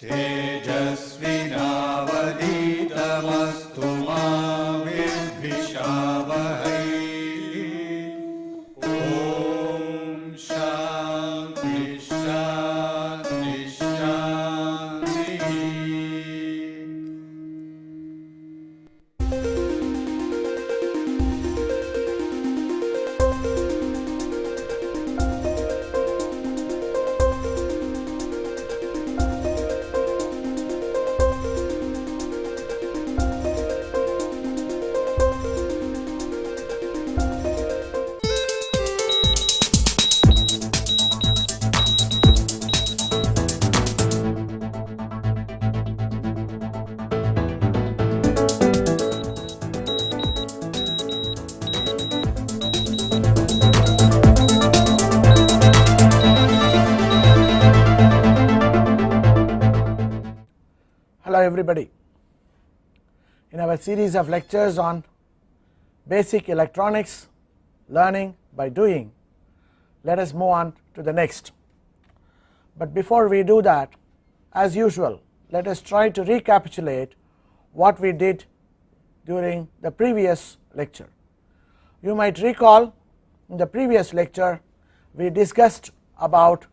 तेजस्विनावधीतमस्तु मा विद्विषावहै। ॐ शान्ति शान्ति शान्तिः। Hello everybody. In our series of lectures on basic electronics, learning by doing, let us move on to the next. But before we do that, as usual, let us try to recapitulate what we did during the previous lecture. You might recall in the previous lecture we discussed about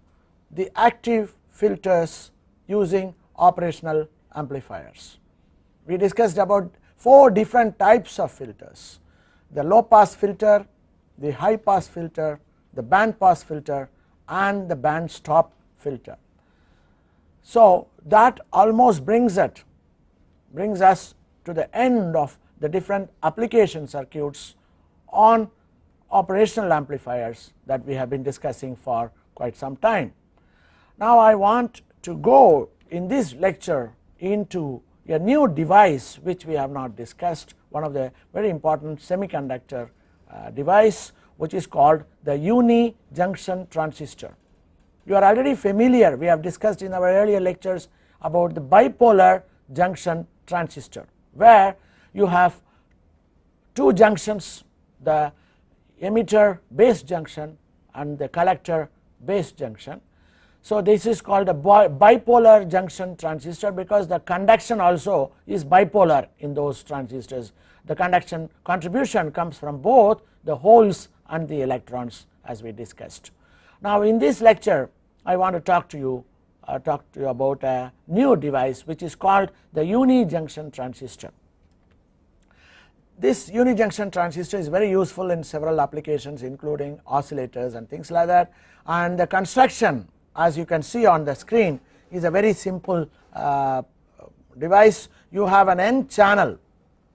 the active filters using operational amplifiers. We discussed about 4 different types of filters: the low pass filter, the high pass filter, the band pass filter and the band stop filter. So that almost brings us to the end of the different application circuits on operational amplifiers that we have been discussing for quite some time. Now I want to go in this lecture into a new device which we have not discussed, one of the very important semiconductor device, which is called the uni-junction transistor. You are already familiar, we have discussed in our earlier lectures about the bipolar junction transistor, where you have 2 junctions, the emitter base junction and the collector base junction. So this is called a bipolar junction transistor because the conduction also is bipolar in those transistors. The conduction contribution comes from both the holes and the electrons, as we discussed. Now in this lecture I want to talk to you about a new device which is called the uni-junction transistor. This uni-junction transistor is very useful in several applications, including oscillators and things like that, and the construction, as you can see on the screen, is a very simple device. You have an N channel,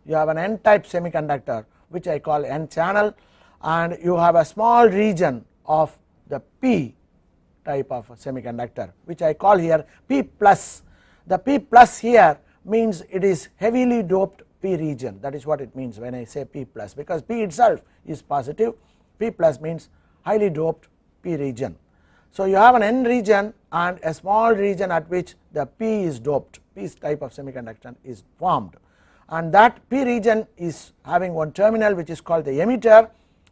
you have an N type semiconductor which I call N channel, and you have a small region of the P type of semiconductor which I call here P plus. The P plus here means it is heavily doped P region, that is what it means when I say P plus, because P itself is positive. P plus means highly doped P region. So you have an N region and a small region at which the P is doped, P type of semiconductor is formed, and that P region is having one terminal which is called the emitter,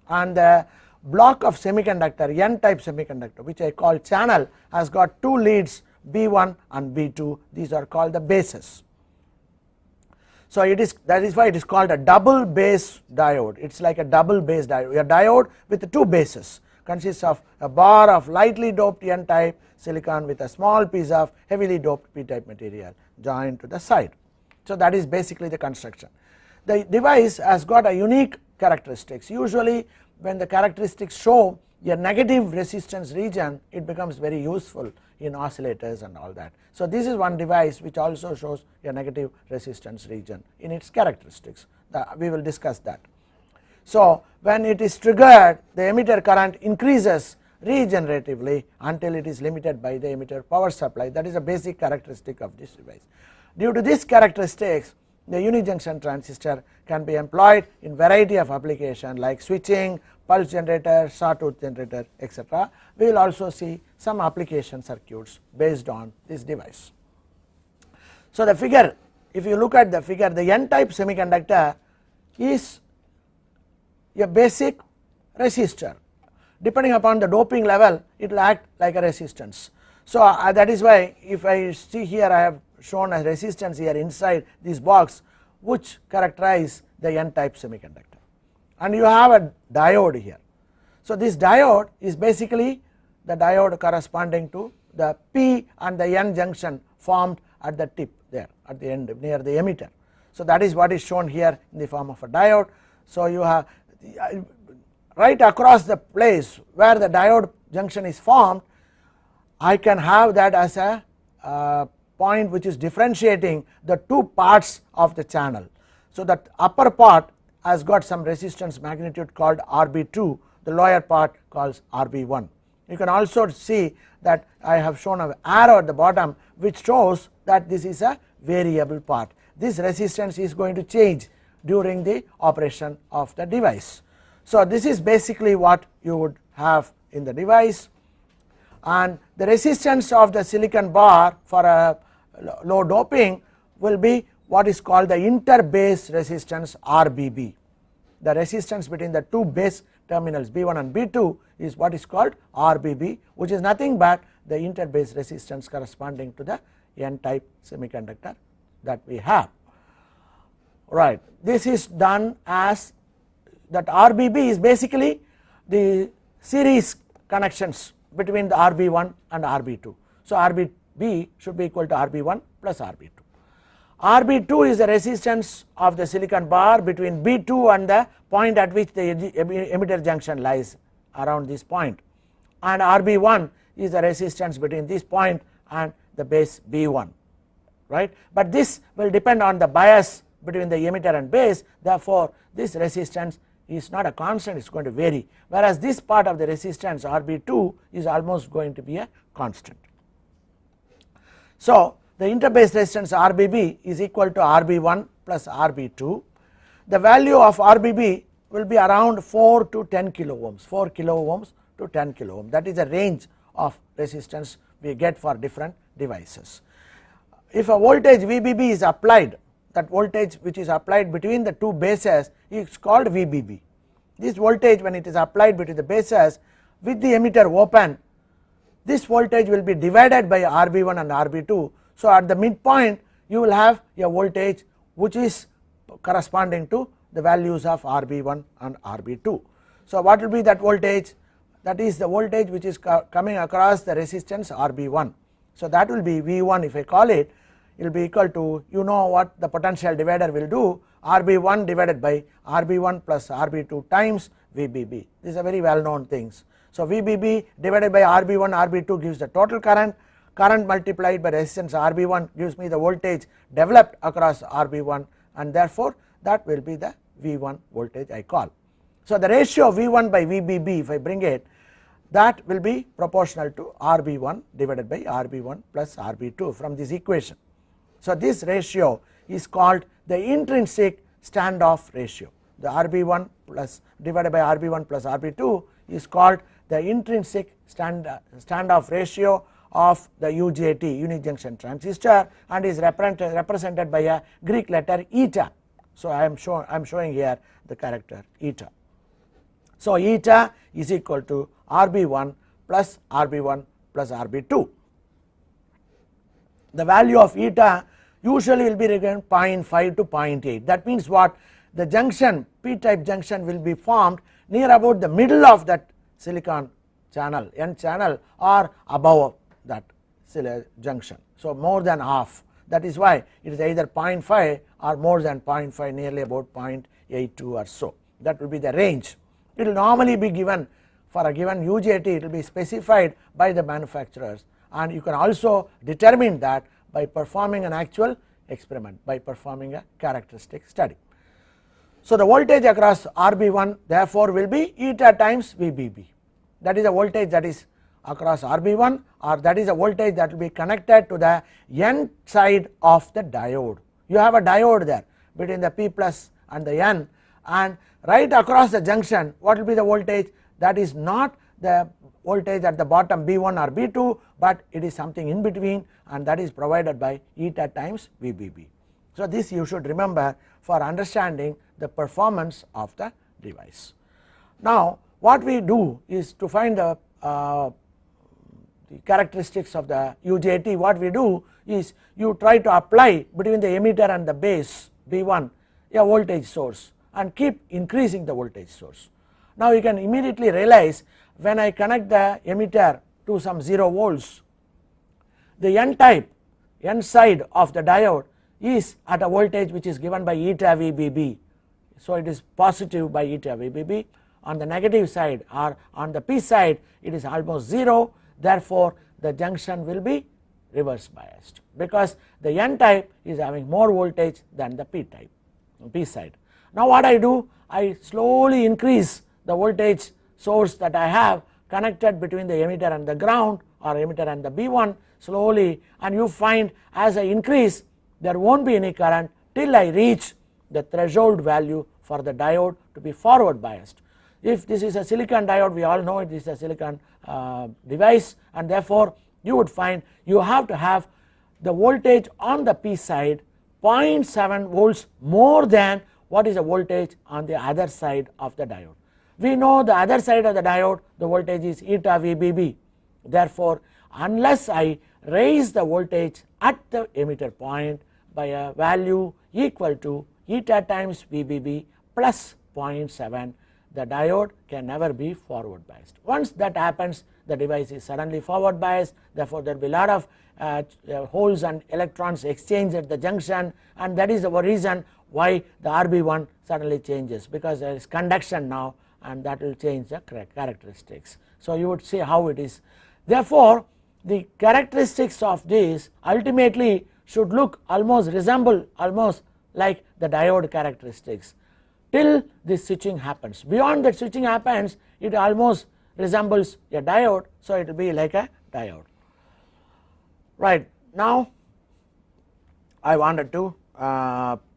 and the block of semiconductor, N type semiconductor, which I call channel, has got 2 leads, B1 and B2. These are called the bases. So that is why it is called a double base diode. It is like a double base diode, a diode with 2 bases, consists of a bar of lightly doped N type silicon with a small piece of heavily doped P type material joined to the side. So that is basically the construction. The device has got a unique characteristics. Usually when the characteristics show a negative resistance region, it becomes very useful in oscillators and all that. So this is one device which also shows a negative resistance region in its characteristics. We will discuss that. So when it is triggered, the emitter current increases regeneratively until it is limited by the emitter power supply. That is a basic characteristic of this device. Due to these characteristics, the uni-junction transistor can be employed in variety of applications like switching, pulse generator, sawtooth generator, etc. We will also see some application circuits based on this device. So the figure, if you look at the figure, the N type semiconductor is a basic resistor. Depending upon the doping level, it will act like a resistance. So that is why if I see here I have shown a resistance here inside this box which characterize the n type semiconductor, and you have a diode here. So this diode is basically the diode corresponding to the p and the n junction formed at the tip there at the end near the emitter. So that is what is shown here in the form of a diode. So you have right across the place where the diode junction is formed, I can have that as a point which is differentiating the two parts of the channel. So that upper part has got some resistance magnitude called Rb2, the lower part calls Rb1. You can also see that I have shown an arrow at the bottom which shows that this is a variable part. This resistance is going to change during the operation of the device. So this is basically what you would have in the device, and the resistance of the silicon bar for a low doping will be what is called the interbase resistance RBB. The resistance between the two base terminals B1 and B2 is what is called RBB, which is nothing but the interbase resistance corresponding to the n type semiconductor that we have. Right, this is done as that RBB is basically the series connections between the RB1 and RB2. So RBB should be equal to RB1 plus RB2. RB2 is the resistance of the silicon bar between B2 and the point at which the emitter junction lies around this point, and RB1 is the resistance between this point and the base B1, right. But this will depend on the bias between the emitter and base, therefore this resistance is not a constant, it is going to vary, whereas this part of the resistance Rb2 is almost going to be a constant. So the interbase resistance Rbb is equal to Rb1 plus Rb2. The value of Rbb will be around 4 to 10 kilo ohms, 4 kilo ohms to 10 kilo ohm, that is the range of resistance we get for different devices. If a voltage Vbb is applied, that voltage which is applied between the two bases is called Vbb. This voltage when it is applied between the bases with the emitter open, this voltage will be divided by Rb1 and Rb2. So at the midpoint you will have a voltage which is corresponding to the values of Rb1 and Rb2. So what will be that voltage? That is the voltage which is coming across the resistance Rb1. So that will be V1 if I call it, it will be equal to, you know what the potential divider will do, Rb1 divided by Rb1 plus Rb2 times Vbb. These are very well known things. So Vbb divided by Rb1 Rb2 gives the total current, current multiplied by resistance Rb1 gives me the voltage developed across Rb1, and therefore that will be the V1 voltage I call. So the ratio of V1 by Vbb, if I bring it, that will be proportional to Rb1 divided by Rb1 plus Rb2 from this equation. So this ratio is called the intrinsic standoff ratio. The Rb1 plus divided by Rb1 plus Rb2 is called the intrinsic standoff ratio of the UJT, unit junction transistor, and is represented by a Greek letter eta. So I am showing here the character eta. So eta is equal to Rb1 plus Rb1 plus Rb2. The value of eta usually will be again 0.5 to 0.8. That means what? The junction, p type junction will be formed near about the middle of that silicon channel, n channel, or above that junction. So more than half. That is why it is either 0.5 or more than 0.5, nearly about 0.82 or so. That will be the range. It will normally be given for a given UJT, it will be specified by the manufacturers, and you can also determine that by performing an actual experiment, by performing a characteristic study. So the voltage across Rb1 therefore will be eta times Vbb. That is a voltage that is across Rb1, or that is a voltage that will be connected to the n side of the diode. You have a diode there between the p plus and the n, and right across the junction what will be the voltage? That is not the voltage at the bottom B1 or B2, but it is something in between, and that is provided by eta times Vbb. So this you should remember for understanding the performance of the device. Now what we do is to find the the characteristics of the UJT, what we do is you try to apply between the emitter and the base B1 a voltage source and keep increasing the voltage source. Now you can immediately realize when I connect the emitter to some 0 volts, the N type, N side of the diode is at a voltage which is given by eta VBB. So it is positive by eta VBB. On the negative side or on the P side it is almost 0, therefore the junction will be reverse biased because the N type is having more voltage than the P type, P side. Now what I do, I slowly increase the voltage source that I have connected between the emitter and the ground or emitter and the B1 slowly, and you find as I increase there won't be any current till I reach the threshold value for the diode to be forward biased. If this is a silicon diode, we all know it is a silicon device, and therefore you would find you have to have the voltage on the P side 0.7 volts more than what is the voltage on the other side of the diode. We know the other side of the diode the voltage is eta VBB, therefore unless I raise the voltage at the emitter point by a value equal to eta times VBB plus 0.7, the diode can never be forward biased. Once that happens, the device is suddenly forward biased, therefore there will be a lot of holes and electrons exchange at the junction, and that is the reason why the RB1 suddenly changes, because there is conduction now and that will change the characteristics. So you would see how it is. Therefore the characteristics of this ultimately should look almost resemble almost like the diode characteristics till this switching happens. Beyond that switching happens, it almost resembles a diode, so it will be like a diode. Right, now I wanted to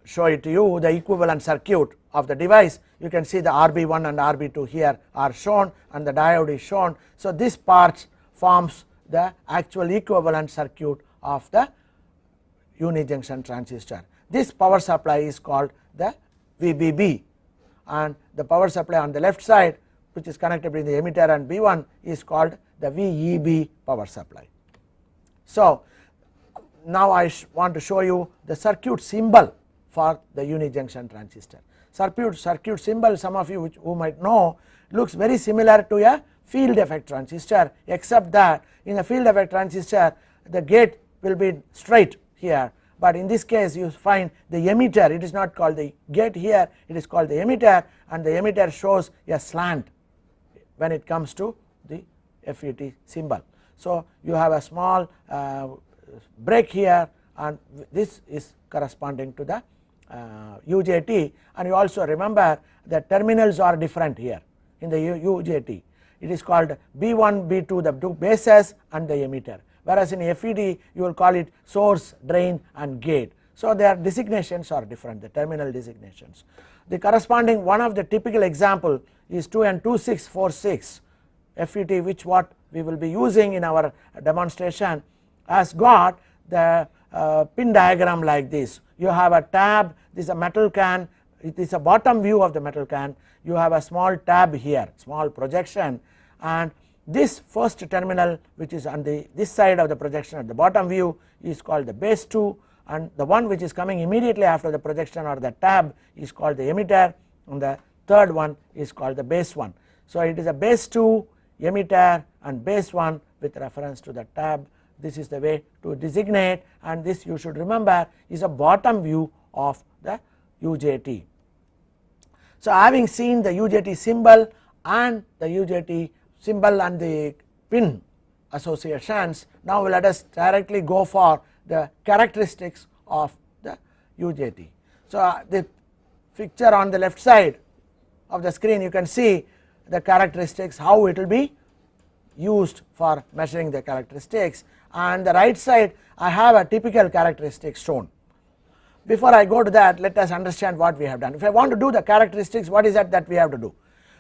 show it to you the equivalent circuit of the device. You can see the RB1 and RB2 here are shown and the diode is shown. So this part forms the actual equivalent circuit of the unijunction transistor. This power supply is called the VBB, and the power supply on the left side which is connected between the emitter and B1 is called the VEB power supply. So now I want to show you the circuit symbol for the unijunction transistor. Circuit symbol, some of you who might know, looks very similar to a field effect transistor, except that in a field effect transistor the gate will be straight here, but in this case you find the emitter, it is not called the gate here, it is called the emitter, and the emitter shows a slant when it comes to the FET symbol. So you have a small break here, and this is corresponding to the UJT, and you also remember that terminals are different here in the UJT. It is called B1, B2, the two bases and the emitter, whereas in FET you will call it source, drain and gate. So their designations are different, the terminal designations. The corresponding one of the typical example is 2N2646 FET, which what we will be using in our demonstration, has got the pin diagram like this. You have a tab, this is a metal can, it is a bottom view of the metal can, you have a small tab here, small projection, and this first terminal which is on this side of the projection at the bottom view is called the base 2, and the one which is coming immediately after the projection or the tab is called the emitter, and the third one is called the base 1. So it is a base 2, emitter and base 1 with reference to the tab. This is the way to designate, and this you should remember is a bottom view of the UJT. So having seen the UJT symbol and the UJT symbol and the pin associations, now let us directly go for the characteristics of the UJT. So the picture on the left side of the screen, you can see the characteristics, how it will be used for measuring the characteristics, and the right side I have a typical characteristics shown. Before I go to that, let us understand what we have done. If I want to do the characteristics, what is that we have to do?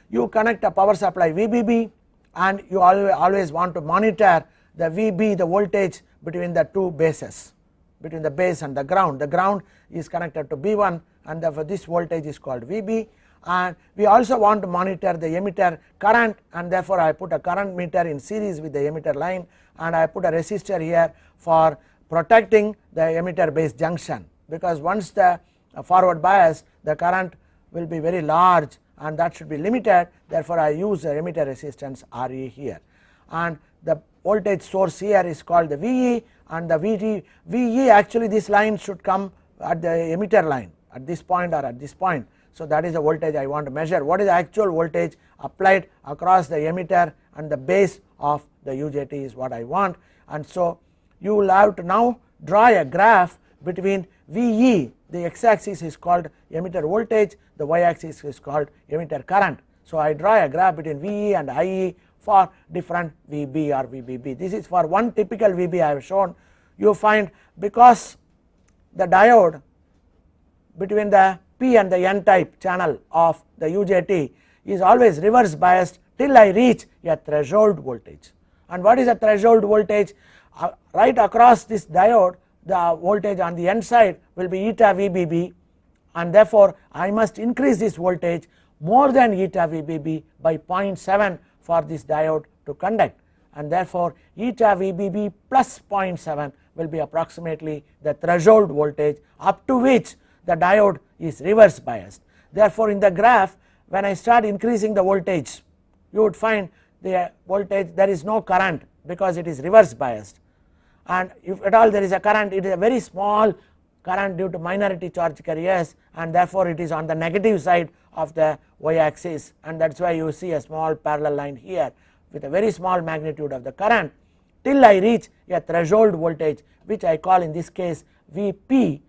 You connect a power supply VBB, and you always want to monitor the VB, the voltage between the two bases, between the base and the ground. The ground is connected to B1, and therefore this voltage is called VB, and we also want to monitor the emitter current, and therefore I put a current meter in series with the emitter line, and I put a resistor here for protecting the emitter base junction, because once the forward bias, the current will be very large and that should be limited, therefore I use the emitter resistance Re here, and the voltage source here is called the VE, and the VE actually this line should come at the emitter line at this point or at this point. So that is the voltage I want to measure. What is the actual voltage applied across the emitter and the base of the UJT is what I want, and so you will have to now draw a graph between VE, the x axis is called emitter voltage, the y axis is called emitter current. So I draw a graph between VE and IE for different VB or VBB. This is for one typical VB I have shown. You find because the diode between the P and the N type channel of the UJT is always reverse biased till I reach a threshold voltage. And what is a threshold voltage? Right across this diode, the voltage on the N side will be eta VBB, and therefore I must increase this voltage more than eta VBB by 0.7 for this diode to conduct, and therefore eta VBB plus 0.7 will be approximately the threshold voltage up to which the diode is reverse biased. Therefore in the graph, when I start increasing the voltage, you would find the voltage there is no current because it is reverse biased, and if at all there is a current, it is a very small current due to minority charge carriers, and therefore it is on the negative side of the y axis, and that is why you see a small parallel line here with a very small magnitude of the current till I reach a threshold voltage, which I call in this case Vp,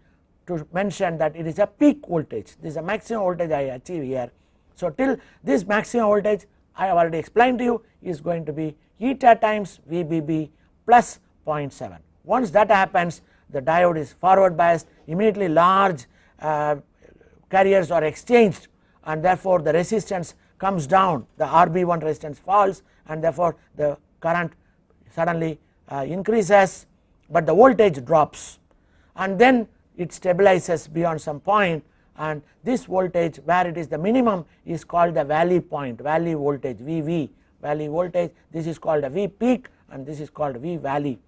to mention that it is a peak voltage. This is a maximum voltage I achieve here. So till this maximum voltage I have already explained to you is going to be eta times VBB plus 0.7. Once that happens, the diode is forward biased, immediately large carriers are exchanged, and therefore the resistance comes down, the RB1 resistance falls, and therefore the current suddenly increases, but the voltage drops, and then it stabilizes beyond some point, and this voltage where it is the minimum is called the valley point, valley voltage VV, valley voltage. This is called a V peak and this is called V valley.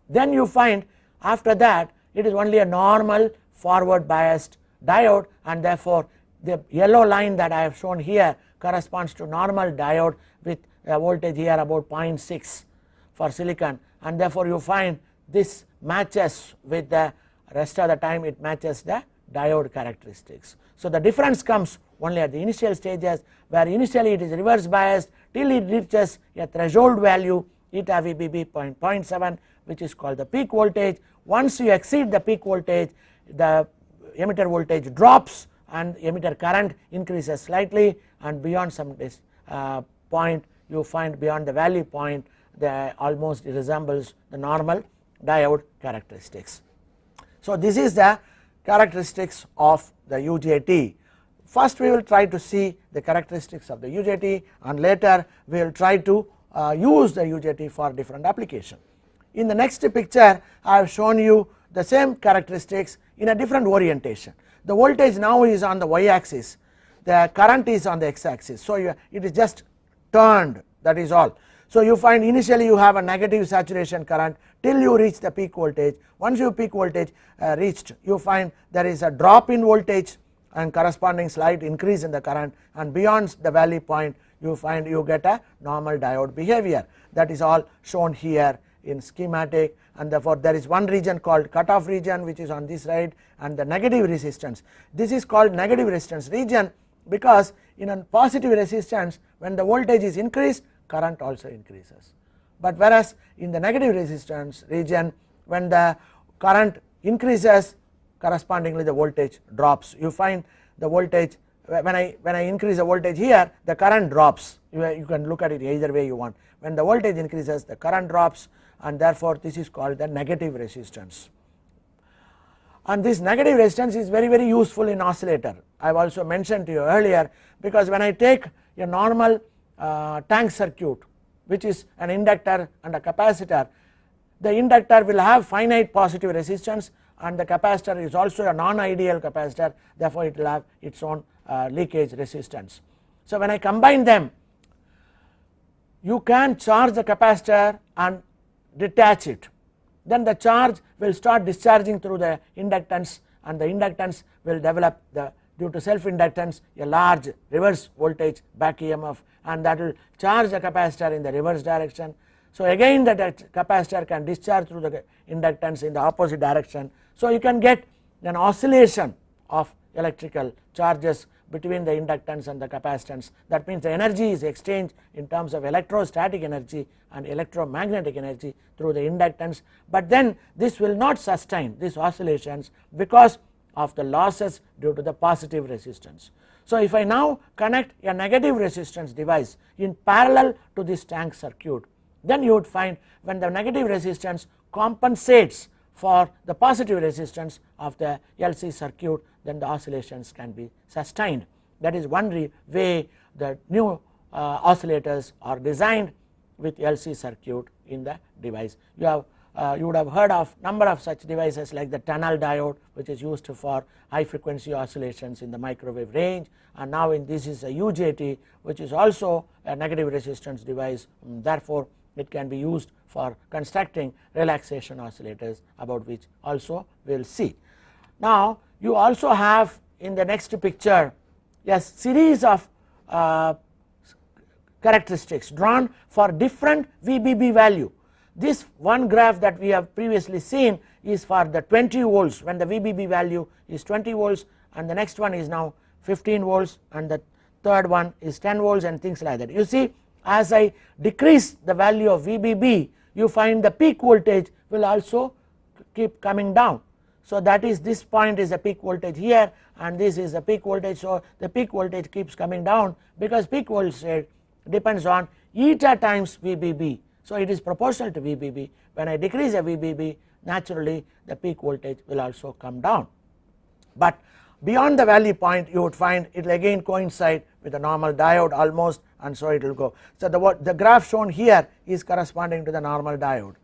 Then you find after that it is only a normal forward biased diode, and therefore the yellow line that I have shown here corresponds to normal diode with a voltage here about 0.6 for silicon, and therefore you find this matches with the rest of the time, it matches the diode characteristics. So the difference comes only at the initial stages, where initially it is reverse biased till it reaches a threshold value eta VBB 0.7, which is called the peak voltage. Once you exceed the peak voltage, the emitter voltage drops and emitter current increases slightly, and beyond some point you find beyond the valley point the almost resembles the normal diode characteristics. So this is the characteristics of the UJT. First we will try to see the characteristics of the UJT, and later we will try to use the UJT for different application. In the next picture I have shown you the same characteristics in a different orientation. The voltage now is on the y axis, the current is on the x axis, so it is just turned, that is all. So you find initially you have a negative saturation current till you reach the peak voltage. Once you peak voltage reached, you find there is a drop in voltage and corresponding slight increase in the current, and beyond the valley point you find you get a normal diode behavior. That is all shown here in schematic, and therefore there is one region called cutoff region which is on this side, and the negative resistance. This is called negative resistance region because in a positive resistance when the voltage is increased, current also increases, but whereas in the negative resistance region when the current increases, correspondingly the voltage drops. You find the voltage when I increase the voltage here, the current drops. You can look at it either way you want. When the voltage increases, the current drops, and therefore this is called the negative resistance. And this negative resistance is very useful in oscillator. I have also mentioned to you earlier, because when I take a normal tank circuit which is an inductor and a capacitor, the inductor will have finite positive resistance and the capacitor is also a non-ideal capacitor, therefore it will have its own leakage resistance. So when I combine them, you can charge the capacitor and detach it, then the charge will start discharging through the inductance, and the inductance will develop due to self inductance a large reverse voltage back EMF, and that will charge the capacitor in the reverse direction. So again that capacitor can discharge through the inductance in the opposite direction. So you can get an oscillation of electrical charges between the inductance and the capacitance. That means the energy is exchanged in terms of electrostatic energy and electromagnetic energy through the inductance, but then this will not sustain these oscillations because of the losses due to the positive resistance. So if I now connect a negative resistance device in parallel to this tank circuit, then you would find when the negative resistance compensates for the positive resistance of the LC circuit, then the oscillations can be sustained. That is one way the new oscillators are designed with LC circuit in the device. You would have heard of number of such devices like the tunnel diode, which is used for high frequency oscillations in the microwave range, and now this is a UJT, which is also a negative resistance device, therefore it can be used for constructing relaxation oscillators, about which also we will see. Now you also have in the next picture a series of characteristics drawn for different VBB value. This one graph that we have previously seen is for the 20 volts when the VBB value is 20 volts, and the next one is now 15 volts, and the third one is 10 volts, and things like that. You see, as I decrease the value of VBB, you find the peak voltage will also keep coming down. So that is, this point is a peak voltage here, and this is a peak voltage. So the peak voltage keeps coming down because peak voltage depends on eta times VBB. So it is proportional to VBB. When I decrease a VBB, naturally the peak voltage will also come down. But beyond the valley point, you would find it will again coincide with the normal diode almost, and so it will go. So the graph shown here is corresponding to the normal diode.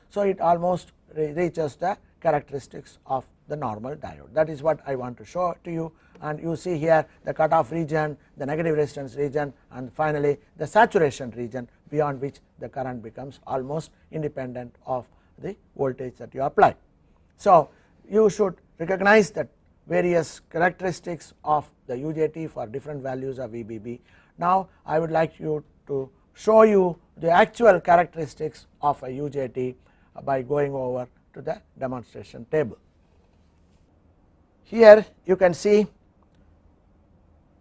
So it almost reaches the characteristics of the normal diode. That is what I want to show to you, and you see here the cutoff region, the negative resistance region, and finally the saturation region, beyond which the current becomes almost independent of the voltage that you apply. So you should recognize that various characteristics of the UJT for different values of VBB. Now I would like you to show you the actual characteristics of a UJT by going over to the demonstration table. Here you can see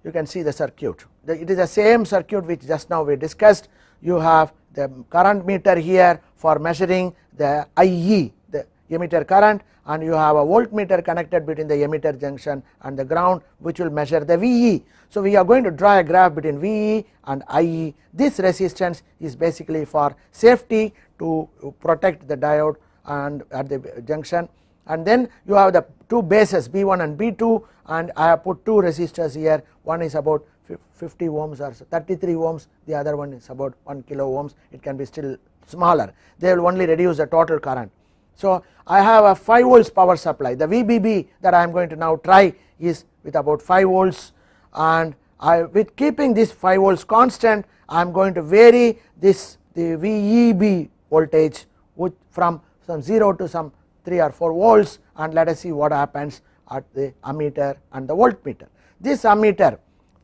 the circuit. It is the same circuit which just now we discussed. You have the current meter here for measuring the IE, the emitter current, and you have a voltmeter connected between the emitter junction and the ground, which will measure the VE. So we are going to draw a graph between VE and IE. This resistance is basically for safety to protect the diode and at the junction, and then you have the two bases B1 and B2, and I have put two resistors here. One is about 50 ohms or 33 ohms, the other one is about 1 kilo ohms. It can be still smaller, they will only reduce the total current. So I have a 5 volts power supply. The VBB that I am going to now try is with about 5 volts, and with keeping this 5 volts constant, I am going to vary the VEB voltage from some 0 to some 3 or 4 volts, and let us see what happens at the ammeter and the voltmeter. This ammeter,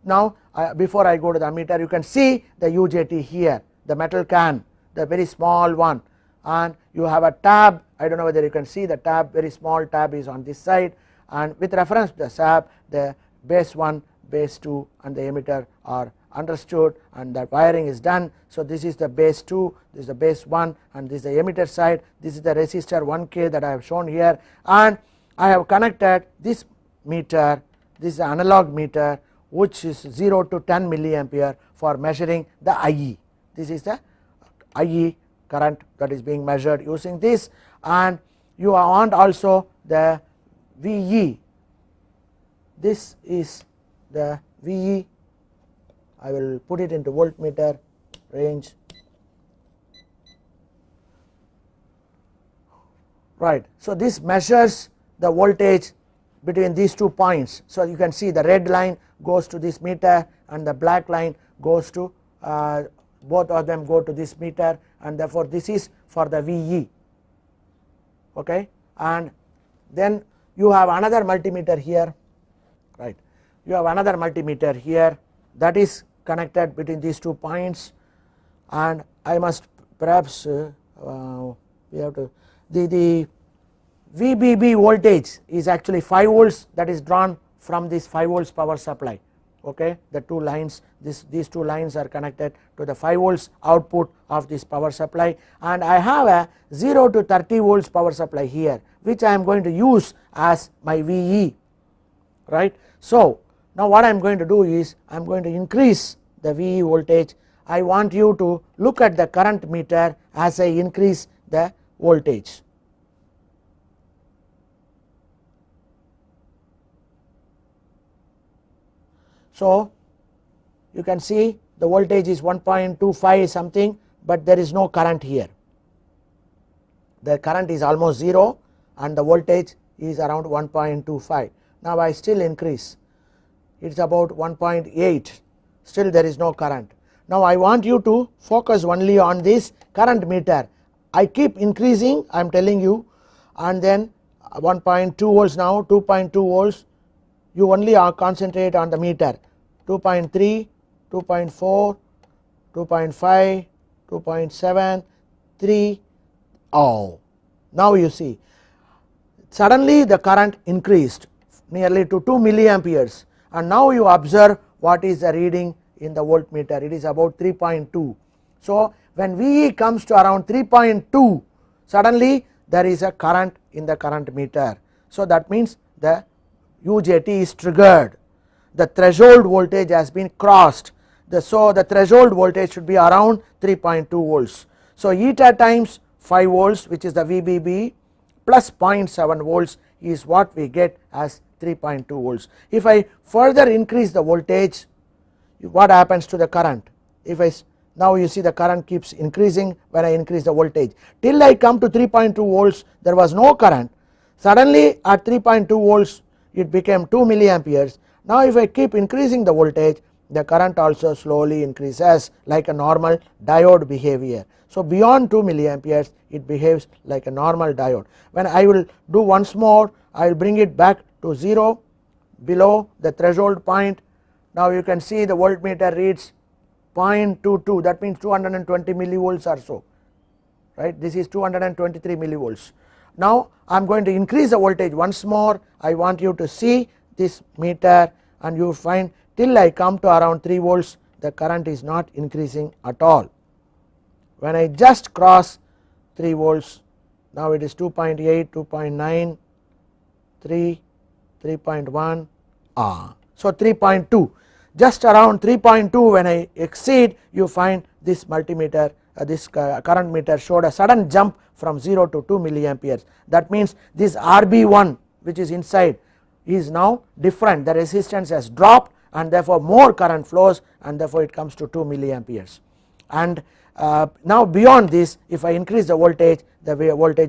now before I go to the ammeter, you can see the UJT here, the metal can, the very small one, and you have a tab. I do not know whether you can see the tab, very small tab is on this side, and with reference to the tab, the base 1, base 2 and the emitter are understood, and that wiring is done. So this is the base 2, this is the base 1, and this is the emitter side. This is the resistor 1K that I have shown here, and I have connected this meter, this is the analog meter, which is 0 to 10 milliampere for measuring the IE. This is the IE current that is being measured using this, and you want also the VE. This is the VE. I will put it into voltmeter range, right. So this measures the voltage between these 2 points. So you can see the red line goes to this meter and the black line goes to both of them go to this meter, and therefore this is for the VE, okay. And then you have another multimeter here, right. You have another multimeter here that is connected between these 2 points, and I must perhaps we have to the VBB voltage is actually 5 volts, that is drawn from this 5 volts power supply, okay. The 2 lines, these 2 lines are connected to the 5 volts output of this power supply, and I have a 0 to 30 volts power supply here, which I am going to use as my VE, right. So now what I am going to do is I am going to increase the VE voltage. I want you to look at the current meter as I increase the voltage. So you can see the voltage is 1.25 something, but there is no current here. The current is almost 0 and the voltage is around 1.25. Now I still increase, it is about 1.8, still there is no current. Now I want you to focus only on this current meter. I keep increasing, I am telling you, and then 1.2 volts now, 2.2 volts, you only concentrate on the meter. 2.3, 2.4, 2.5, 2.7, 3, oh, now you see suddenly the current increased nearly to 2 milliamperes, and now you observe what is the reading in the voltmeter, it is about 3.2. So when VE comes to around 3.2, suddenly there is a current in the current meter. So that means the UJT is triggered, the threshold voltage has been crossed, so the threshold voltage should be around 3.2 volts. So eta times 5 volts, which is the VBB, plus 0.7 volts is what we get as 3.2 volts. If I further increase the voltage, what happens to the current? If I now you see the current keeps increasing when I increase the voltage till I come to 3.2 volts, there was no current. Suddenly at 3.2 volts it became 2 milliamperes. Now if I keep increasing the voltage, the current also slowly increases like a normal diode behavior. So beyond 2 milliamperes it behaves like a normal diode. When I will do once more, I will bring it back to 0 below the threshold point. Now you can see the voltmeter reads 0.22, that means 220 millivolts or so, right. This is 223 millivolts. Now I am going to increase the voltage once more. I want you to see this meter, and you find till I come to around 3 volts the current is not increasing at all. When I just cross 3 volts, now it is 2.8, 2.9, 3, 3.1, so 3.2. Just around 3.2 when I exceed, you find this multimeter, this current meter showed a sudden jump from 0 to 2 milliamperes. That means this RB1 which is inside is now different, the resistance has dropped and therefore more current flows, and therefore it comes to 2 milliamperes. And now beyond this, if I increase the voltage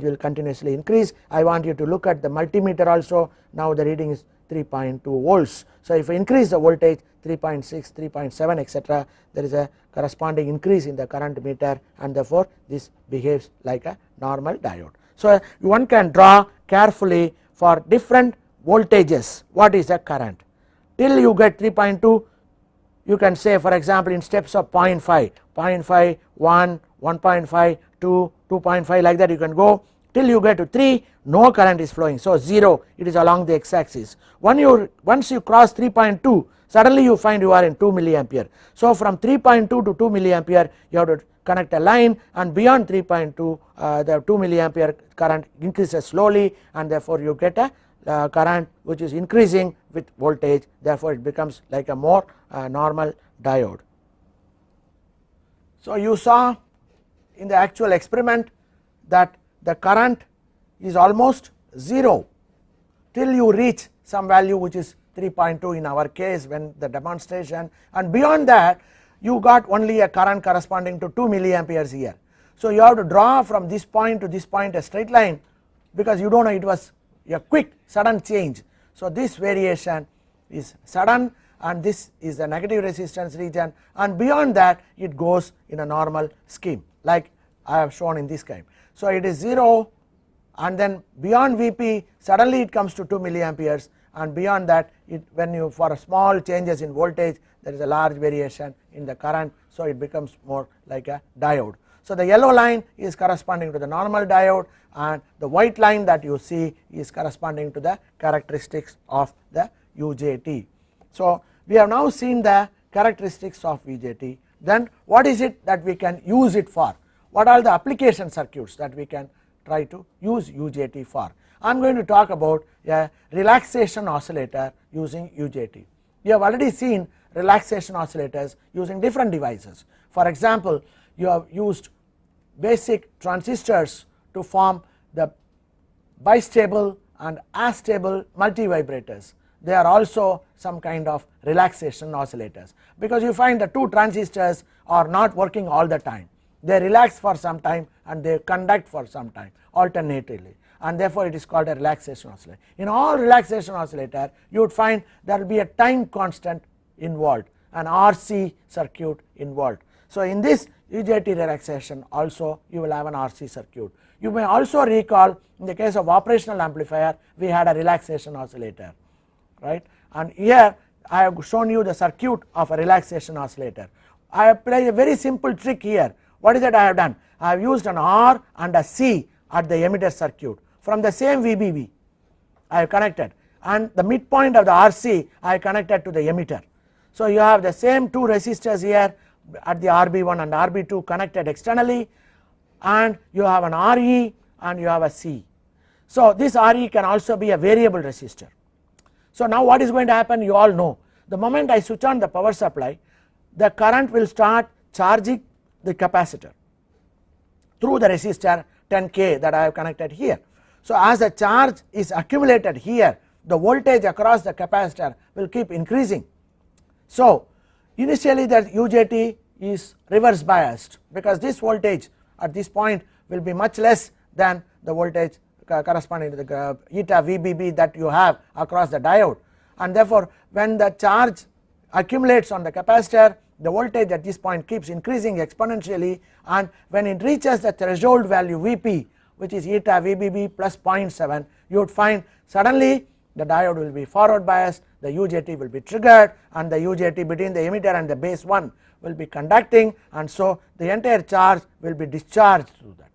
will continuously increase. I want you to look at the multimeter also. Now the reading is 3.2 volts. So if I increase the voltage 3.6, 3.7 etc., there is a corresponding increase in the current meter, and therefore this behaves like a normal diode. So one can draw carefully for different voltages what is the current. Till you get 3.2, you can say for example in steps of 0.5, 0.5, 1, 1.5, 2, 2.5 like that you can go till you get to 3, no current is flowing. So 0, it is along the x axis. Once you cross 3.2, suddenly you find you are in 2 milliampere. So from 3.2 to 2 milliampere you have to connect a line, and beyond 3.2 the 2 milliampere current increases slowly, and therefore you get a current which is increasing with voltage, therefore it becomes like a more normal diode. So you saw in the actual experiment that the current is almost 0 till you reach some value which is 3.2 in our case when the demonstration, and beyond that you got only a current corresponding to 2 milliamperes here. So you have to draw from this point to this point a straight line, because you do not know a quick sudden change. So this variation is sudden, and this is the negative resistance region, and beyond that it goes in a normal scheme like I have shown in this kind. So it is 0, and then beyond Vp suddenly it comes to 2 milliamperes, and beyond that when you for small changes in voltage there is a large variation in the current, so it becomes more like a diode. So the yellow line is corresponding to the normal diode, and the white line that you see is corresponding to the characteristics of the UJT. So we have now seen the characteristics of UJT. Then what is it that we can use it for? What are the application circuits that we can try to use UJT for? I am going to talk about a relaxation oscillator using UJT. We have already seen relaxation oscillators using different devices. For example, you have used basic transistors to form the bistable and astable multivibrators. They are also some kind of relaxation oscillators, because you find the two transistors are not working all the time. They relax for some time and they conduct for some time alternatively, and therefore it is called a relaxation oscillator. In all relaxation oscillator you would find there will be a time constant involved, an RC circuit involved. So in this UJT relaxation also you will have an RC circuit. You may also recall in the case of operational amplifier we had a relaxation oscillator, right, and here I have shown you the circuit of a relaxation oscillator. I have played a very simple trick here. What is that I have done? I have used an R and a C at the emitter circuit from the same VBB I have connected, and the midpoint of the RC I have connected to the emitter. So you have the same two resistors here at the RB1 and RB2 connected externally, and you have an RE and you have a C. So this RE can also be a variable resistor. So now what is going to happen, you all know, the moment I switch on the power supply, the current will start charging the capacitor through the resistor 10K that I have connected here. So as the charge is accumulated here, the voltage across the capacitor will keep increasing. So initially the UJT is reverse biased, because this voltage at this point will be much less than the voltage corresponding to the eta VBB that you have across the diode, and therefore when the charge accumulates on the capacitor, the voltage at this point keeps increasing exponentially, and when it reaches the threshold value Vp, which is eta VBB plus 0.7, you would find suddenly the diode will be forward biased, the UJT will be triggered, and the UJT between the emitter and the base 1 will be conducting, and so the entire charge will be discharged through that.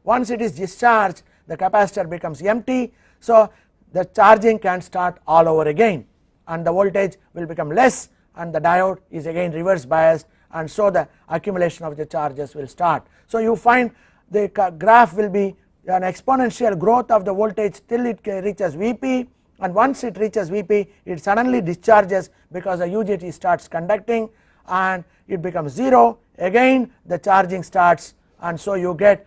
Once it is discharged, the capacitor becomes empty, so the charging can start all over again, and the voltage will become less, and the diode is again reverse biased, and so the accumulation of the charges will start. So you find the graph will be an exponential growth of the voltage till it reaches Vp, and once it reaches Vp it suddenly discharges because the UJT starts conducting and it becomes 0, again the charging starts, and so you get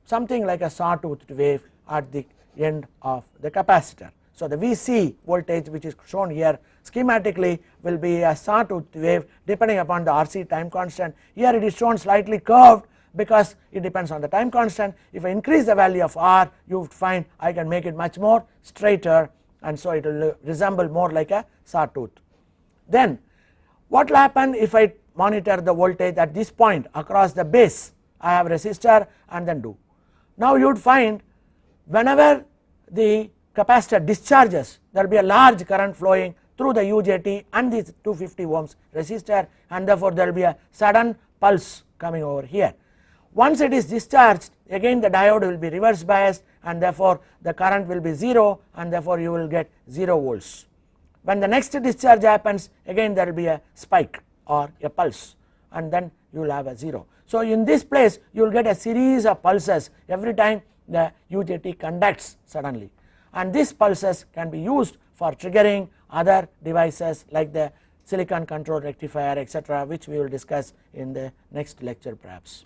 something like a sawtooth wave at the end of the capacitor. So the Vc voltage, which is shown here schematically, will be a sawtooth wave depending upon the RC time constant. Here it is shown slightly curved because it depends on the time constant. If I increase the value of R, you would find I can make it much more straighter, and so it will resemble more like a sawtooth. Then what will happen if I monitor the voltage at this point across the base? I have resistor and then do. Now you would find whenever the capacitor discharges, there will be a large current flowing through the UJT and this 250 ohms resistor, and therefore there will be a sudden pulse coming over here. Once it is discharged, again the diode will be reverse biased, and therefore the current will be 0, and therefore you will get 0 volts. When the next discharge happens, again there will be a spike or a pulse, and then you will have a 0. So in this place you will get a series of pulses every time the UJT conducts suddenly, and these pulses can be used for triggering other devices like the silicon control rectifier, etc., which we will discuss in the next lecture perhaps.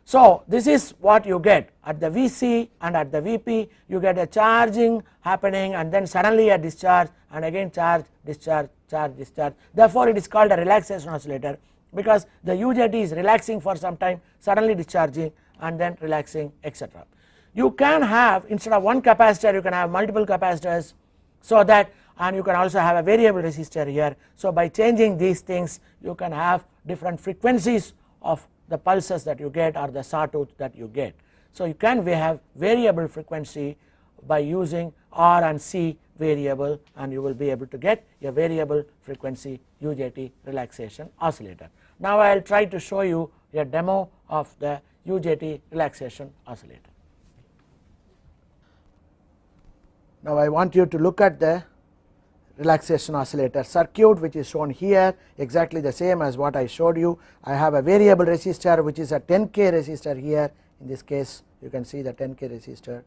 So this is what you get at the Vc, and at the Vp you get a charging happening and then suddenly a discharge, and again charge, discharge, charge, discharge. Therefore it is called a relaxation oscillator, because the UJT is relaxing for some time, suddenly discharging and then relaxing, etc. you can have, instead of one capacitor you can have multiple capacitors, so that, and you can also have a variable resistor here. So by changing these things you can have different frequencies of the pulses that you get or the sawtooth that you get. So you can have variable frequency by using R and C variable, and you will be able to get a variable frequency UJT relaxation oscillator. Now I will try to show you a demo of the UJT relaxation oscillator. Now I want you to look at the relaxation oscillator circuit, which is shown here, exactly the same as what I showed you. I have a variable resistor which is a 10K resistor here, in this case you can see the 10K resistor,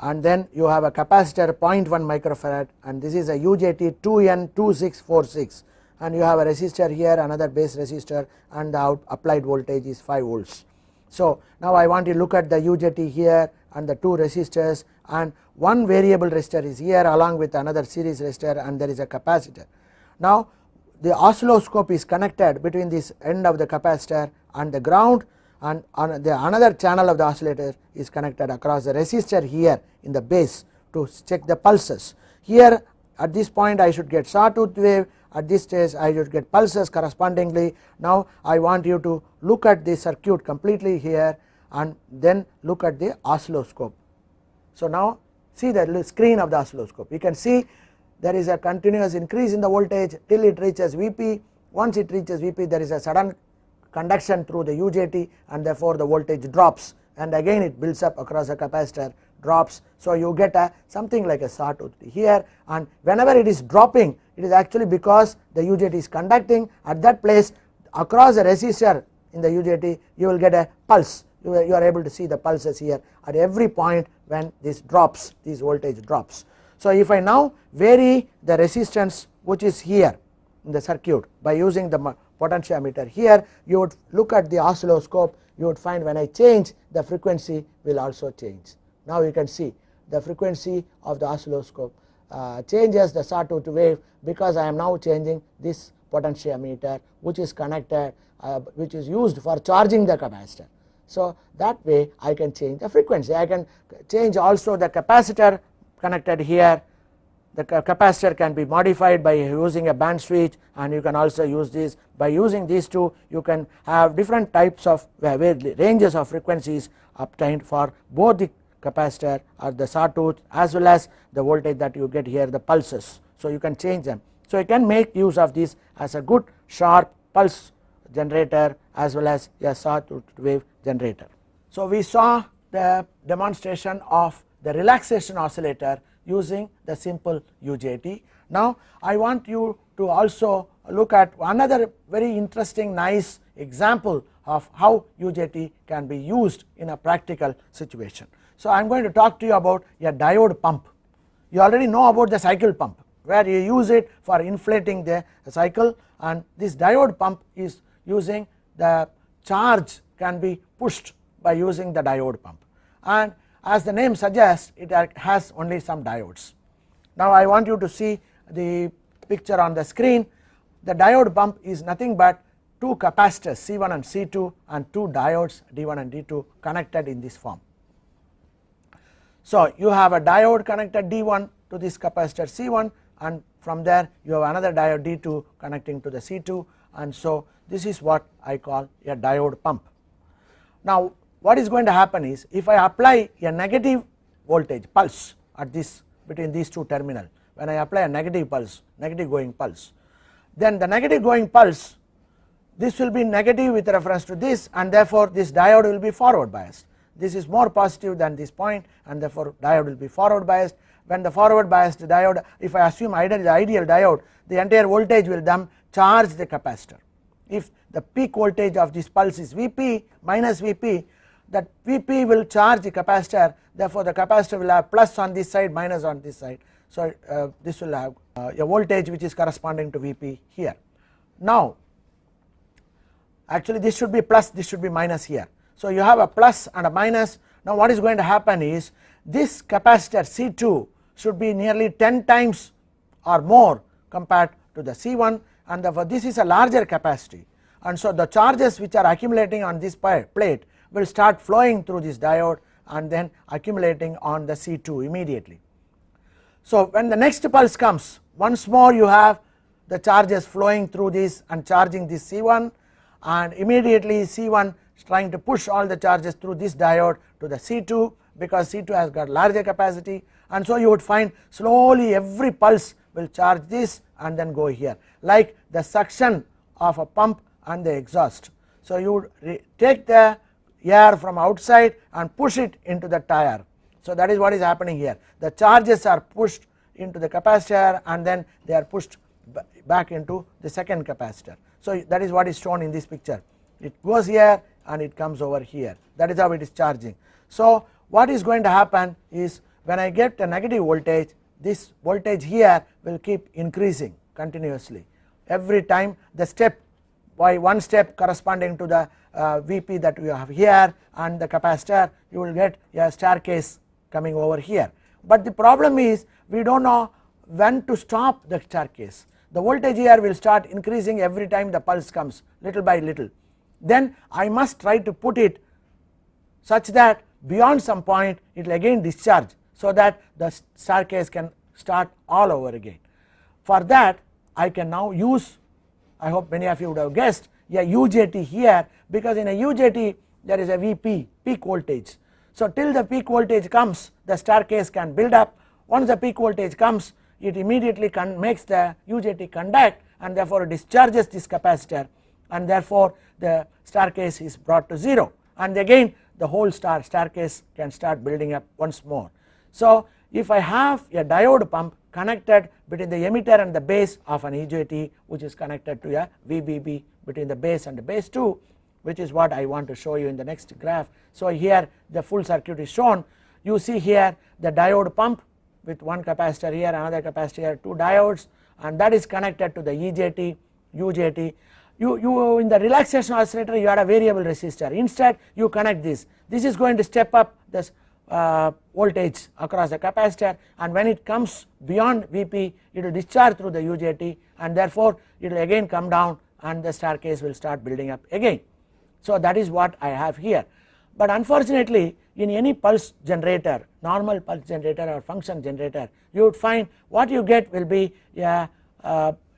and then you have a capacitor 0.1 microfarad, and this is a UJT 2N2646, and you have a resistor here, another base resistor, and the applied voltage is 5 volts. So now I want you to look at the UJT here and the 2 resistors, and one variable resistor is here along with another series resistor, and there is a capacitor. Now the oscilloscope is connected between this end of the capacitor and the ground, and on the another channel of the oscillator is connected across the resistor here in the base to check the pulses. Here at this point I should get sawtooth wave, at this stage I should get pulses correspondingly. Now I want you to look at the circuit completely here and then look at the oscilloscope. So now see the screen of the oscilloscope, you can see there is a continuous increase in the voltage till it reaches Vp. Once it reaches Vp there is a sudden conduction through the UJT, and therefore the voltage drops, and again it builds up across the capacitor, drops. So you get a something like a sawtooth here, and whenever it is dropping it is actually because the UJT is conducting at that place across the resistor in the UJT, you will get a pulse. You are able to see the pulses here at every point when this drops, this voltage drops. So if I now vary the resistance which is here in the circuit by using the potentiometer here, you would look at the oscilloscope, you would find when I change the frequency will also change. Now you can see the frequency of the oscilloscope changes the sawtooth wave because I am now changing this potentiometer which is connected, which is used for charging the capacitor. So that way I can change the frequency. I can change also the capacitor connected here. The capacitor can be modified by using a band switch, and you can also use this. By using these two you can have different types of ranges of frequencies obtained for both the capacitor or the sawtooth as well as the voltage that you get here, the pulses. So you can change them. So you can make use of this as a good sharp pulse generator as well as a sawtooth wave generator. So we saw the demonstration of the relaxation oscillator using the simple UJT. Now I want you to also look at another very interesting nice example of how UJT can be used in a practical situation. So I am going to talk to you about a diode pump. You already know about the cycle pump where you use it for inflating the cycle, and this diode pump is using the charge can be pushed by using the diode pump, and as the name suggests it has only some diodes. Now I want you to see the picture on the screen. The diode pump is nothing but 2 capacitors C1 and C2 and 2 diodes D1 and D2 connected in this form. So you have a diode connected D1 to this capacitor C1, and from there you have another diode D2 connecting to the C2, and so this is what I call a diode pump. Now what is going to happen is, if I apply a negative voltage pulse at this between these 2 terminals, when I apply a negative pulse, negative going pulse, then the negative going pulse, this will be negative with reference to this, and therefore this diode will be forward biased. This is more positive than this point, and therefore diode will be forward biased. When the forward biased diode, if I assume the ideal diode, the entire voltage will then charge the capacitor. If the peak voltage of this pulse is Vp minus Vp, that Vp will charge the capacitor, therefore the capacitor will have plus on this side, minus on this side. So this will have a voltage which is corresponding to Vp here. Now actually this should be plus, this should be minus here. So you have a plus and a minus. Now what is going to happen is, this capacitor C2 should be nearly 10 times or more compared to the C1, and therefore this is a larger capacity, and so the charges which are accumulating on this plate will start flowing through this diode, and then accumulating on the C2 immediately. So when the next pulse comes, once more you have the charges flowing through this and charging this C1, and immediately C1 is trying to push all the charges through this diode to the C2, because C2 has got larger capacity, and so you would find slowly every pulse will charge this and then go here, like the suction of a pump and the exhaust. So you would take the air from outside and push it into the tire. So that is what is happening here. The charges are pushed into the capacitor and then they are pushed back into the second capacitor. So that is what is shown in this picture. It goes here and it comes over here. That is how it is charging. So what is going to happen is, when I get a negative voltage, this voltage here will keep increasing continuously. Every time the step, by one step corresponding to the Vp that we have here and the capacitor, you will get a staircase coming over here. But the problem is, we do not know when to stop the staircase. The voltage here will start increasing every time the pulse comes, little by little. Then I must try to put it such that beyond some point it will again discharge, so that the staircase can start all over again. For that I can now use, I hope many of you would have guessed, a UJT here, because in a UJT there is a Vp, peak voltage. So till the peak voltage comes, the staircase can build up. Once the peak voltage comes, it immediately makes the UJT conduct, and therefore discharges this capacitor, and therefore the staircase is brought to 0, and again the whole staircase can start building up once more. So if I have a diode pump connected between the emitter and the base of an UJT, which is connected to a VBB between the base and the base 2, which is what I want to show you in the next graph. So here the full circuit is shown. You see here the diode pump with one capacitor here, another capacitor here, 2 diodes, and that is connected to the EJT, UJT. You in the relaxation oscillator you had a variable resistor. Instead you connect this. This is going to step up this voltage across the capacitor, and when it comes beyond Vp, it will discharge through the UJT, and therefore it will again come down and the staircase will start building up again. So that is what I have here. But unfortunately, in any pulse generator, normal pulse generator or function generator, you would find what you get will be a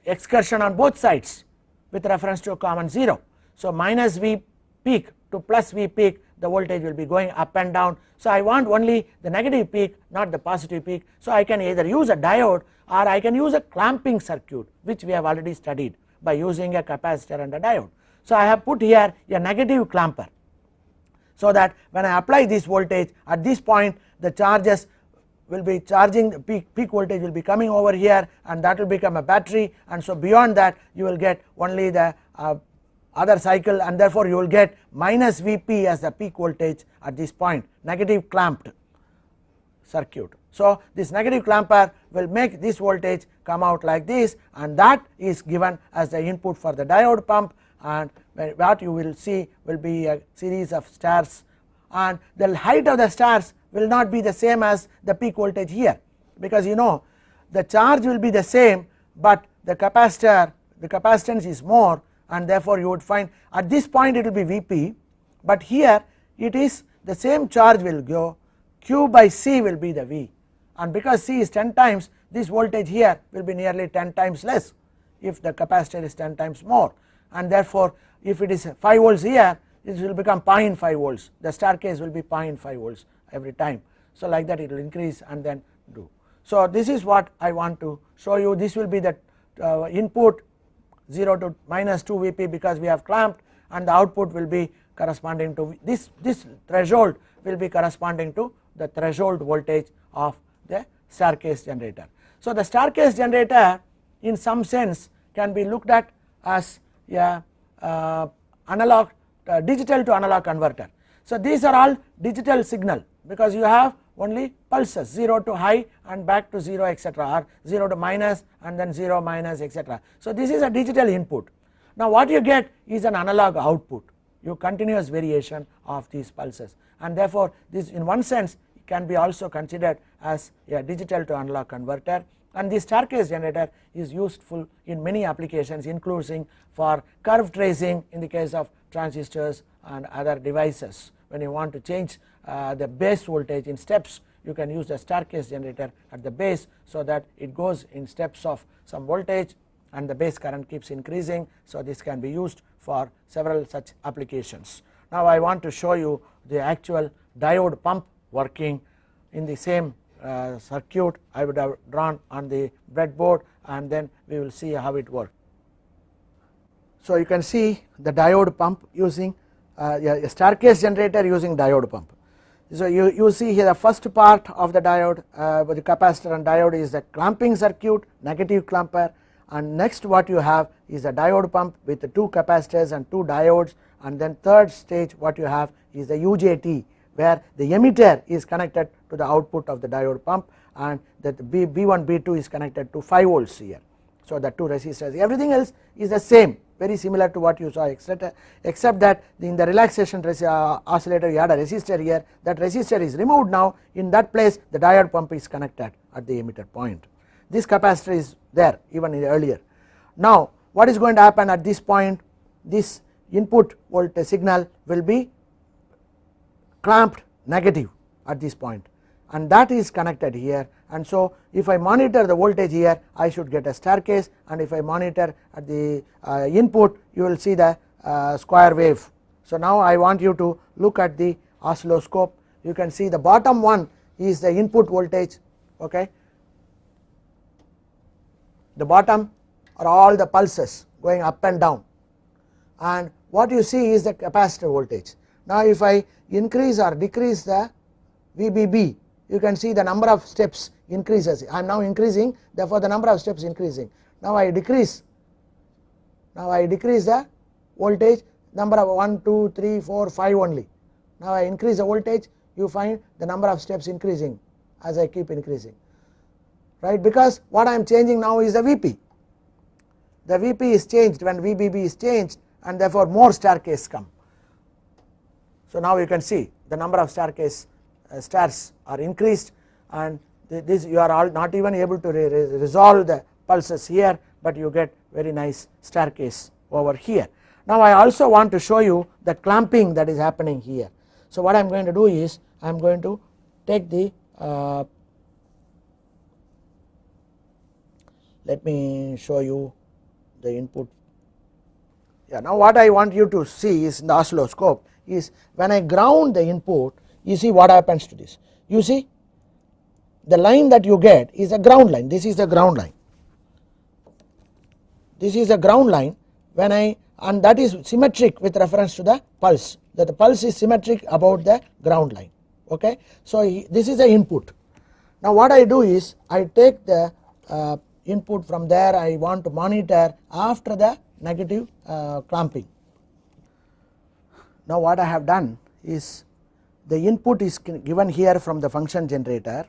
excursion on both sides with reference to a common 0. So minus V peak to plus V peak, the voltage will be going up and down. So I want only the negative peak, not the positive peak. So I can either use a diode or I can use a clamping circuit, which we have already studied by using a capacitor and a diode. So I have put here a negative clamper, so that when I apply this voltage at this point, the charges will be charging, the peak voltage will be coming over here, and that will become a battery, and so beyond that you will get only the other cycle, and therefore you will get minus Vp as the peak voltage at this point, negative clamped circuit. So this negative clamper will make this voltage come out like this, and that is given as the input for the diode pump, and what you will see will be a series of stairs, and the height of the stairs will not be the same as the peak voltage here, because you know the charge will be the same, but the capacitance is more, and therefore you would find at this point it will be Vp, but here it is the same charge will go, Q by C will be the V, and because C is 10 times, this voltage here will be nearly 10 times less if the capacitor is 10 times more, and therefore if it is 5 volts here, it will become 0.5 volts, the staircase will be 0.5 volts every time. So like that it will increase and then do. So this is what I want to show you. This will be the input 0 to minus 2 Vp, because we have clamped, and the output will be corresponding to this threshold will be corresponding to the threshold voltage of the staircase generator. So the staircase generator in some sense can be looked at as a analog digital to analog converter. So these are all digital signal, because you have only pulses 0 to high and back to 0 etc., or 0 to minus and then 0 minus etc. So this is a digital input. Now what you get is an analog output, your continuous variation of these pulses, and therefore this in one sense can be also considered as a digital to analog converter, and this staircase generator is useful in many applications, including for curve tracing in the case of transistors and other devices when you want to change the base voltage in steps, you can use the staircase generator at the base, so that it goes in steps of some voltage and the base current keeps increasing. So this can be used for several such applications. Now I want to show you the actual diode pump working in the same circuit I would have drawn on the breadboard, and then we will see how it works. So you can see the diode pump using a staircase generator using diode pump. So you see here the first part of the diode with the capacitor and diode is the clamping circuit, negative clamper, and next what you have is a diode pump with the 2 capacitors and 2 diodes, and then third stage what you have is the UJT, where the emitter is connected to the output of the diode pump, and that B1 B2 is connected to 5 volts here. So the 2 resistors, everything else is the same, very similar to what you saw, except that in the relaxation oscillator you had a resistor here, that resistor is removed now. In that place the diode pump is connected at the emitter point. This capacitor is there even earlier. Now what is going to happen at this point, this input voltage signal will be clamped negative at this point, and that is connected here, and so if I monitor the voltage here I should get a staircase, and if I monitor at the input you will see the square wave. So now I want you to look at the oscilloscope. You can see the bottom one is the input voltage, okay. The bottom are all the pulses going up and down, and what you see is the capacitor voltage. Now if I increase or decrease the VBB, you can see the number of steps increases. I am now increasing, therefore the number of steps increasing. Now I decrease the voltage, number of 1 2 3 4 5 only. Now I increase the voltage, you find the number of steps increasing as I keep increasing, right, because what I am changing now is the VP. The VP is changed when VBB is changed, and therefore more staircase come. So now you can see the number of staircase stairs are increased, and this you are all not even able to resolve the pulses here, but you get very nice staircase over here. Now I also want to show you the clamping that is happening here. So what I am going to do is I am going to take the let me show you the input. Yeah, now what I want you to see is in the oscilloscope is when I ground the input, you see what happens to this. You see the line that you get is a ground line. This is the ground line. This is the ground line when and that is symmetric with reference to the pulse, that the pulse is symmetric about the ground line, okay. So this is the input. Now what I do is I take the input from there, I want to monitor after the negative clamping. Now what I have done is the input is given here from the function generator,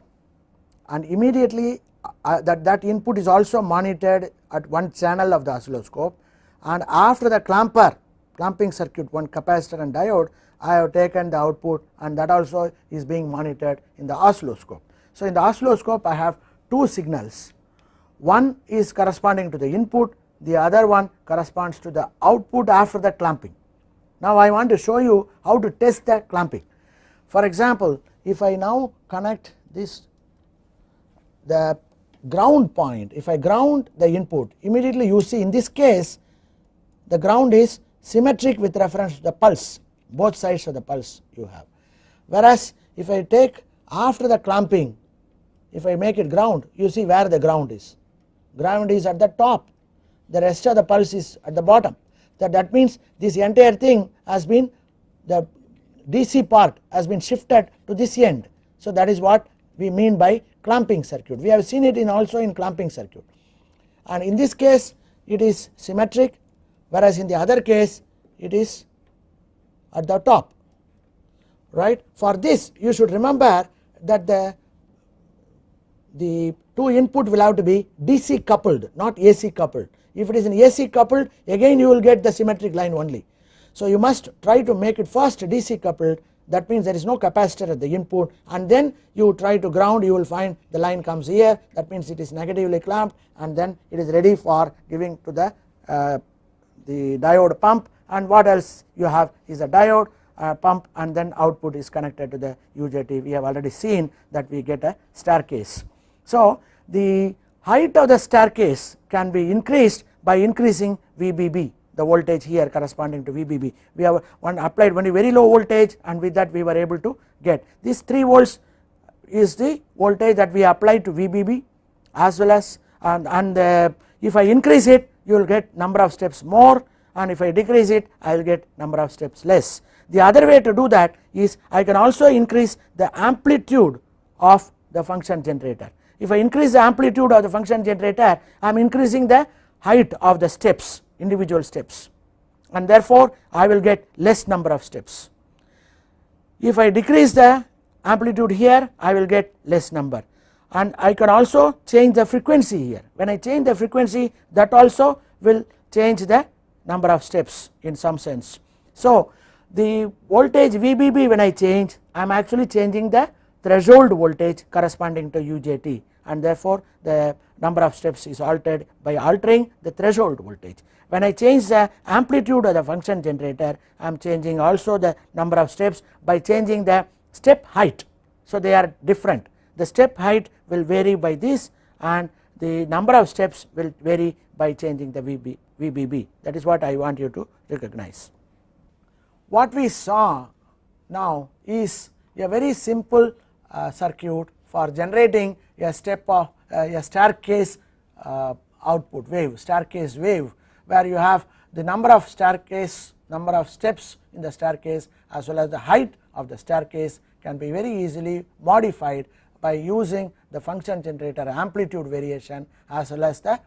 and immediately that input is also monitored at one channel of the oscilloscope, and after the clamping circuit, one capacitor and diode, I have taken the output, and that also is being monitored in the oscilloscope. So in the oscilloscope I have 2 signals, one is corresponding to the input, the other one corresponds to the output after the clamping. Now I want to show you how to test the clamping. For example, if I now connect this, the ground point, if I ground the input, immediately you see in this case the ground is symmetric with reference to the pulse, both sides of the pulse you have. Whereas if I take after the clamping, if I make it ground, you see where the ground is. Ground is at the top, the rest of the pulse is at the bottom. That means this entire thing has been, the DC part has been shifted to this end. So that is what we mean by clamping circuit. We have seen it also in clamping circuit, and in this case it is symmetric, whereas in the other case it is at the top, right. For this you should remember that the 2 input will have to be DC coupled, not AC coupled. If it is an AC coupled, again you will get the symmetric line only. So you must try to make it first DC coupled, that means there is no capacitor at the input, and then you try to ground, you will find the line comes here, that means it is negatively clamped, and then it is ready for giving to the diode pump. And what else you have is a diode, pump, and then output is connected to the UJT. We have already seen that we get a staircase. So the height of the staircase can be increased by increasing VBB, the voltage here corresponding to VBB. We have applied only very low voltage, and with that we were able to get this 3 volts is the voltage that we applied to VBB, as well as if I increase it, you will get number of steps more, and if I decrease it, I will get number of steps less. The other way to do that is I can also increase the amplitude of the function generator. If I increase the amplitude of the function generator, I am increasing the height of the steps, individual steps, and therefore I will get less number of steps. If I decrease the amplitude here, I will get less number, and I can also change the frequency here. When I change the frequency, that also will change the number of steps in some sense. So the voltage VBB, when I change, I am actually changing the threshold voltage corresponding to UJT, and therefore the number of steps is altered by altering the threshold voltage. When I change the amplitude of the function generator, I am changing also the number of steps by changing the step height. So they are different. The step height will vary by this, and the number of steps will vary by changing the VBB. That is what I want you to recognize. What we saw now is a very simple circuit for generating a staircase output wave, staircase wave, where you have the number of steps in the staircase as well as the height of the staircase can be very easily modified by using the function generator amplitude variation as well as the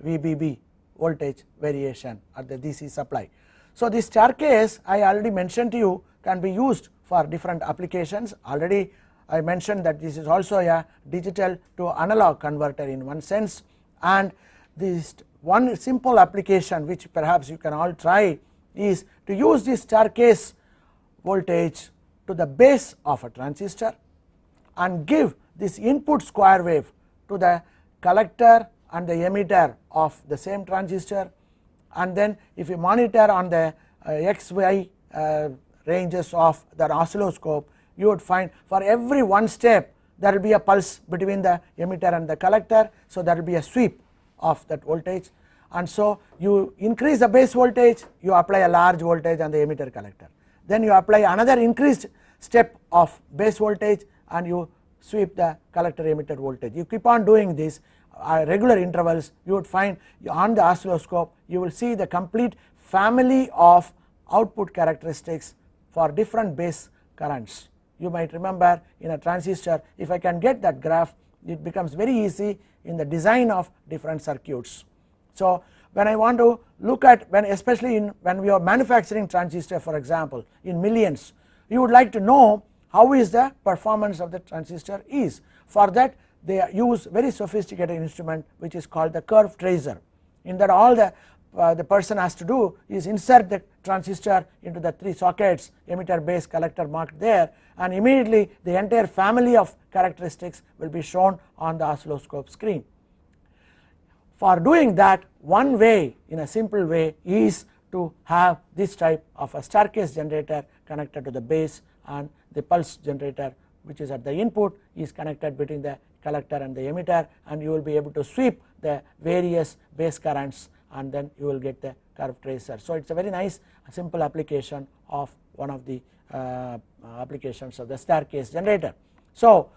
VBB voltage variation at the DC supply. So this staircase, I already mentioned to you, can be used for different applications. Already I mentioned that this is also a digital to analog converter in one sense, and this one simple application which perhaps you can all try is to use this staircase voltage to the base of a transistor and give this input square wave to the collector and the emitter of the same transistor, and then if you monitor on the XY ranges of the oscilloscope, you would find for every one step there will be a pulse between the emitter and the collector. So there will be a sweep of that voltage, and so you increase the base voltage, you apply a large voltage on the emitter collector, then you apply another increased step of base voltage and you sweep the collector emitter voltage. You keep on doing this regular intervals, you would find on the oscilloscope you will see the complete family of output characteristics for different base currents. You might remember in a transistor, if I can get that graph, it becomes very easy in the design of different circuits. So when I want to look at, especially when we are manufacturing transistor, for example, in millions, you would like to know how is the performance of the transistor is. For that they use very sophisticated instrument which is called the curve tracer. In that all the person has to do is insert the transistor into the 3 sockets, emitter, base, collector marked there, and immediately the entire family of characteristics will be shown on the oscilloscope screen. For doing that, one way, in a simple way, is to have this type of a staircase generator connected to the base, and the pulse generator which is at the input is connected between the collector and the emitter, and you will be able to sweep the various base currents, and then you will get the curve tracer. So it is a very nice simple application of one of the applications of the staircase generator. So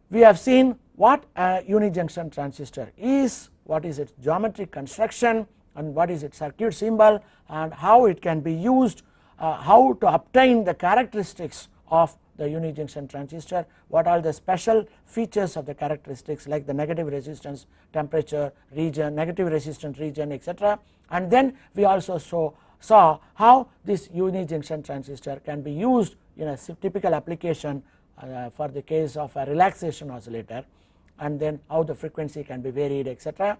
we have seen what a unijunction transistor is, what is its geometric construction, and what is its circuit symbol, and how it can be used, how to obtain the characteristics of the unijunction transistor, what are the special features of the characteristics like the negative resistance temperature region, negative resistance region, etc. And then we also saw how this unijunction transistor can be used in a typical application for the case of a relaxation oscillator, and then how the frequency can be varied, etc.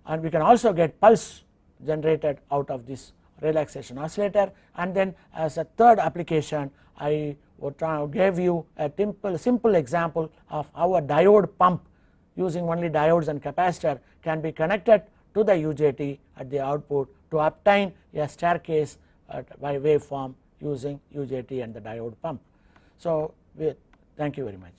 And we can also get pulse generated out of this relaxation oscillator. And then as a third application, I gave you a simple example of how a diode pump using only diodes and capacitor can be connected to the UJT at the output to obtain a staircase by waveform using UJT and the diode pump. So thank you very much.